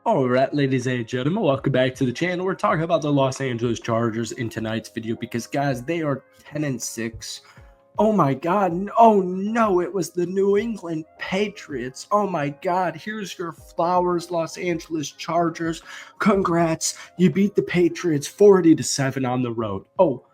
All right, ladies and gentlemen, welcome back to the channel. We're talking about the Los Angeles Chargers in tonight's video because, guys, they are 10-6. Oh my God! Oh no! It was the New England Patriots. Oh my God! Here's your flowers, Los Angeles Chargers. Congrats! You beat the Patriots 40-7 on the road. Oh,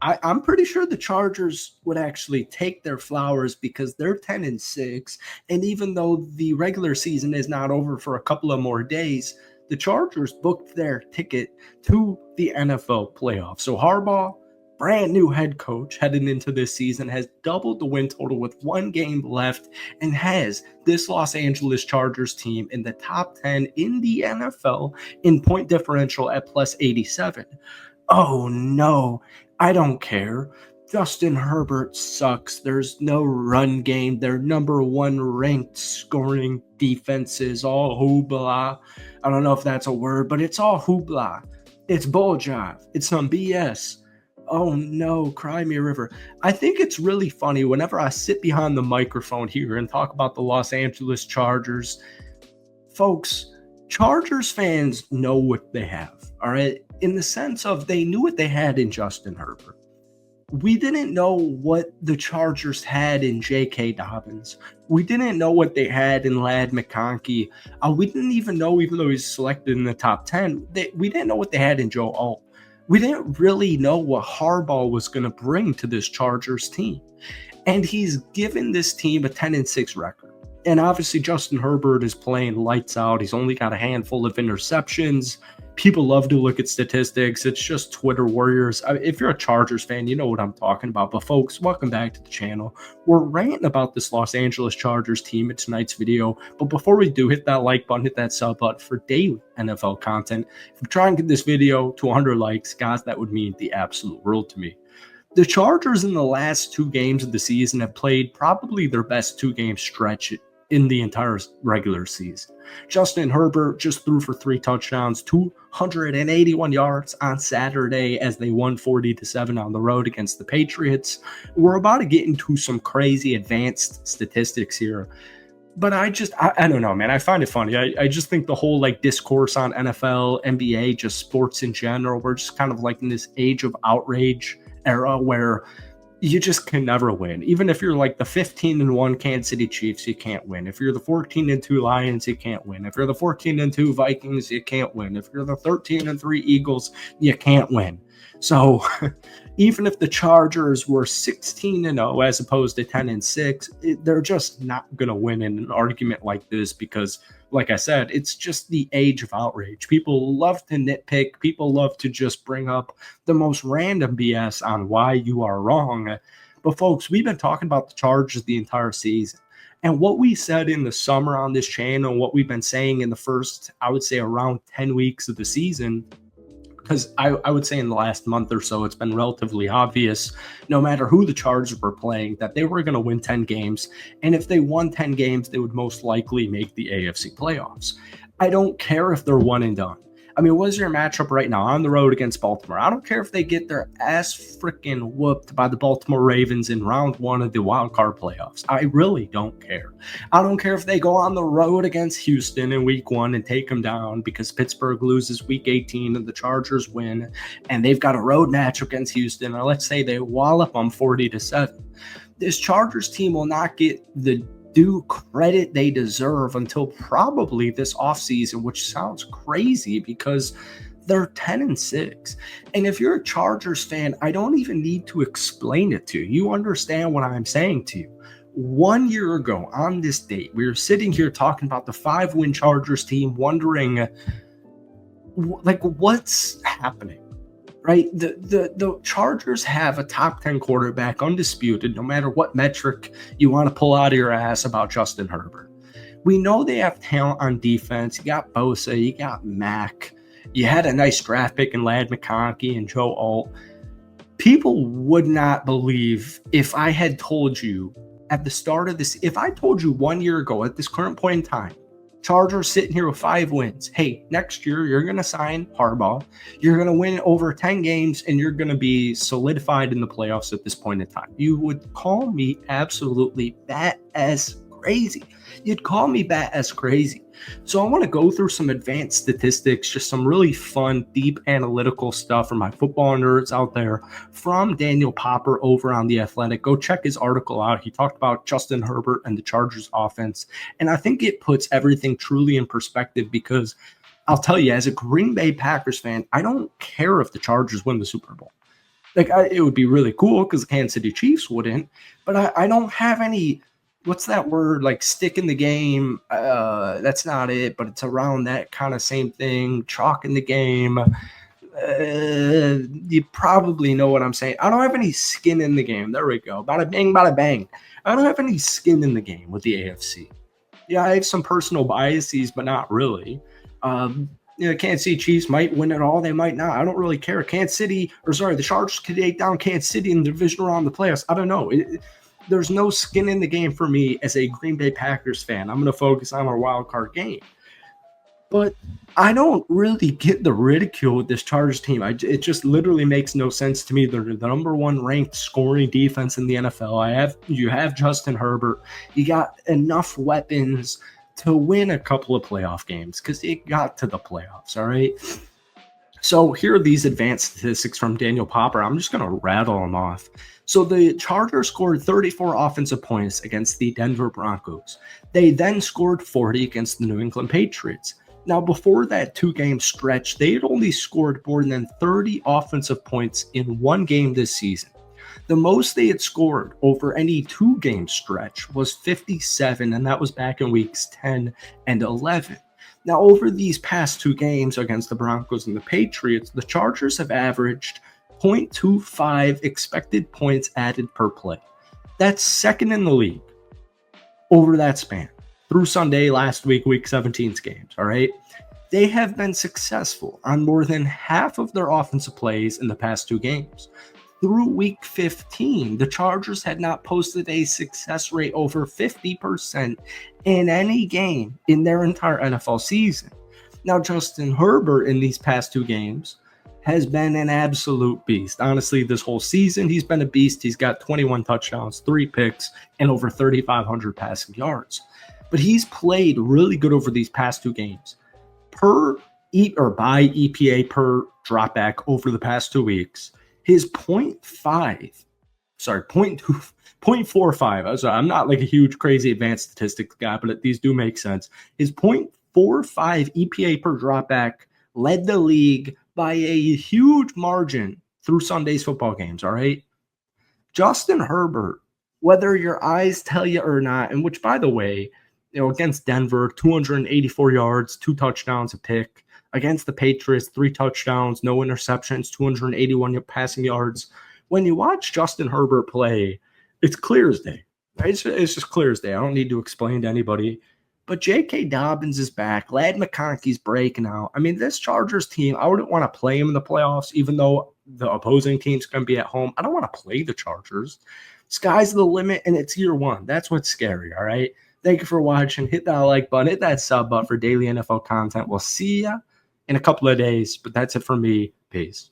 I'm pretty sure the Chargers would actually take their flowers because they're 10-6. And even though the regular season is not over for a couple of more days, the Chargers booked their ticket to the NFL playoffs. So Harbaugh, brand new head coach heading into this season, has doubled the win total with one game left and has this Los Angeles Chargers team in the top 10 in the NFL in point differential at plus 87. Oh no, I don't care. Justin Herbert sucks. There's no run game. Their number one ranked scoring defense is all hoopla. I don't know if that's a word, but it's all hoopla. It's bull jive. It's some BS. Oh no, cry me a river. I think it's really funny whenever I sit behind the microphone here and talk about the Los Angeles Chargers. Folks, Chargers fans know what they have, all right? In the sense of they knew what they had in Justin Herbert. We didn't know what the Chargers had in J.K. Dobbins. We didn't know what they had in Ladd McConkey. We didn't even know, even though he's selected in the top 10, we didn't know what they had in Joe Alt. We didn't really know what Harbaugh was going to bring to this Chargers team. And he's given this team a 10-6 record. And obviously, Justin Herbert is playing lights out. He's only got a handful of interceptions. People love to look at statistics. It's just Twitter warriors. If you're a Chargers fan, you know what I'm talking about. But folks, welcome back to the channel. We're ranting about this Los Angeles Chargers team in tonight's video. But before we do, hit that like button, hit that sub button for daily NFL content. If we try and get this video to 100 likes, guys, that would mean the absolute world to me. The Chargers in the last two games of the season have played probably their best two-game stretch in the entire regular season. Justin Herbert just threw for 3 touchdowns, 281 yards on Saturday as they won 40-7 on the road against the Patriots. We're about to get into some crazy advanced statistics here. But I don't know, man. I find it funny. I just think the whole discourse on NFL, NBA, just sports in general, we're just kind of in this age of outrage era where you just can never win. Even if you're the 15-1 Kansas City Chiefs, you can't win. If you're the 14-2 Lions, you can't win. If you're the 14-2 Vikings, you can't win. If you're the 13-3 Eagles, you can't win. So even if the Chargers were 16-0 as opposed to 10-6, they're just not going to win in an argument like this because, like I said, it's just the age of outrage. People love to nitpick. People love to just bring up the most random BS on why you are wrong. But folks, we've been talking about the Chargers the entire season. And what we said in the summer on this channel, what we've been saying in the first, I would say, around 10 weeks of the season, because I would say in the last month or so, it's been relatively obvious, no matter who the Chargers were playing, that they were going to win 10 games. And if they won 10 games, they would most likely make the AFC playoffs. I don't care if they're one and done. I mean, what is your matchup right now on the road against Baltimore? I don't care if they get their ass freaking whooped by the Baltimore Ravens in round 1 of the wild card playoffs. I really don't care. I don't care if they go on the road against Houston in week 1 and take them down because Pittsburgh loses week 18 and the Chargers win and they've got a road match against Houston. Or let's say they wallop them 40-7. This Chargers team will not get the due credit they deserve until probably this offseason, which sounds crazy because they're 10-6. And if you're a Chargers fan, I don't even need to explain it to you. You understand what I'm saying to you. 1 year ago on this date, we were sitting here talking about the 5-win Chargers team, wondering what's happening. Right? The Chargers have a top 10 quarterback, undisputed, no matter what metric you want to pull out of your ass about Justin Herbert. We know they have talent on defense. You got Bosa, you got Mack. You had a nice draft pick in Ladd McConkey and Joe Alt. People would not believe if I had told you at the start of this, if I told you 1 year ago at this current point in time, Chargers sitting here with 5 wins. Hey, next year you're going to sign Harbaugh. You're going to win over 10 games, and you're going to be solidified in the playoffs at this point in time. You would call me absolutely bat as crazy. You'd call me BS crazy. So I want to go through some advanced statistics, just some really fun, deep analytical stuff for my football nerds out there from Daniel Popper over on The Athletic. Go check his article out. He talked about Justin Herbert and the Chargers offense. And I think it puts everything truly in perspective because I'll tell you, as a Green Bay Packers fan, I don't care if the Chargers win the Super Bowl. Like, it would be really cool because the Kansas City Chiefs wouldn't, but I don't have any, what's that word, like stick in the game. That's not it, but it's around that kind of same thing, chalk in the game. You probably know what I'm saying. I don't have any skin in the game. There we go. Bada bing, bada bang. I don't have any skin in the game with the AFC. Yeah, I have some personal biases, but not really. Kansas City Chiefs might win it all. They might not. I don't really care. The Chargers could take down Kansas City in the division round of the playoffs. I don't know. There's no skin in the game for me as a Green Bay Packers fan. I'm going to focus on our wild card game. But I don't really get the ridicule with this Chargers team. It just literally makes no sense to me. They're the number one ranked scoring defense in the NFL. You have Justin Herbert. You got enough weapons to win a couple of playoff games because it got to the playoffs, all right? So here are these advanced statistics from Daniel Popper. I'm just going to rattle them off. So the Chargers scored 34 offensive points against the Denver Broncos. They then scored 40 against the New England Patriots. Now, before that two-game stretch, they had only scored more than 30 offensive points in one game this season. The most they had scored over any two-game stretch was 57, and that was back in weeks 10 and 11. Now, over these past two games against the Broncos and the Patriots, the Chargers have averaged 0.25 expected points added per play. That's second in the league over that span through Sunday last week, week 17's games, all right? They have been successful on more than half of their offensive plays in the past two games. Through week 15, the Chargers had not posted a success rate over 50% in any game in their entire NFL season. Now, Justin Herbert in these past two games has been an absolute beast. Honestly, this whole season, he's been a beast. He's got 21 touchdowns, 3 picks, and over 3,500 passing yards. But he's played really good over these past two games. By EPA per dropback over the past 2 weeks, his 0.45. I'm not like a huge, crazy advanced statistics guy, but these do make sense. His 0.45 EPA per dropback led the league by a huge margin through Sunday's football games, all right? Justin Herbert, whether your eyes tell you or not, and which, by the way, against Denver, 284 yards, 2 touchdowns, a pick. Against the Patriots, 3 touchdowns, no interceptions, 281 passing yards. When you watch Justin Herbert play, it's clear as day. Right? It's just clear as day. I don't need to explain to anybody. But J.K. Dobbins is back. Ladd McConkey's breaking out. I mean, this Chargers team, I wouldn't want to play him in the playoffs, even though the opposing team's going to be at home. I don't want to play the Chargers. Sky's the limit, and it's year one. That's what's scary, all right? Thank you for watching. Hit that like button. Hit that sub button for daily NFL content. We'll see ya in a couple of days, but that's it for me. Peace.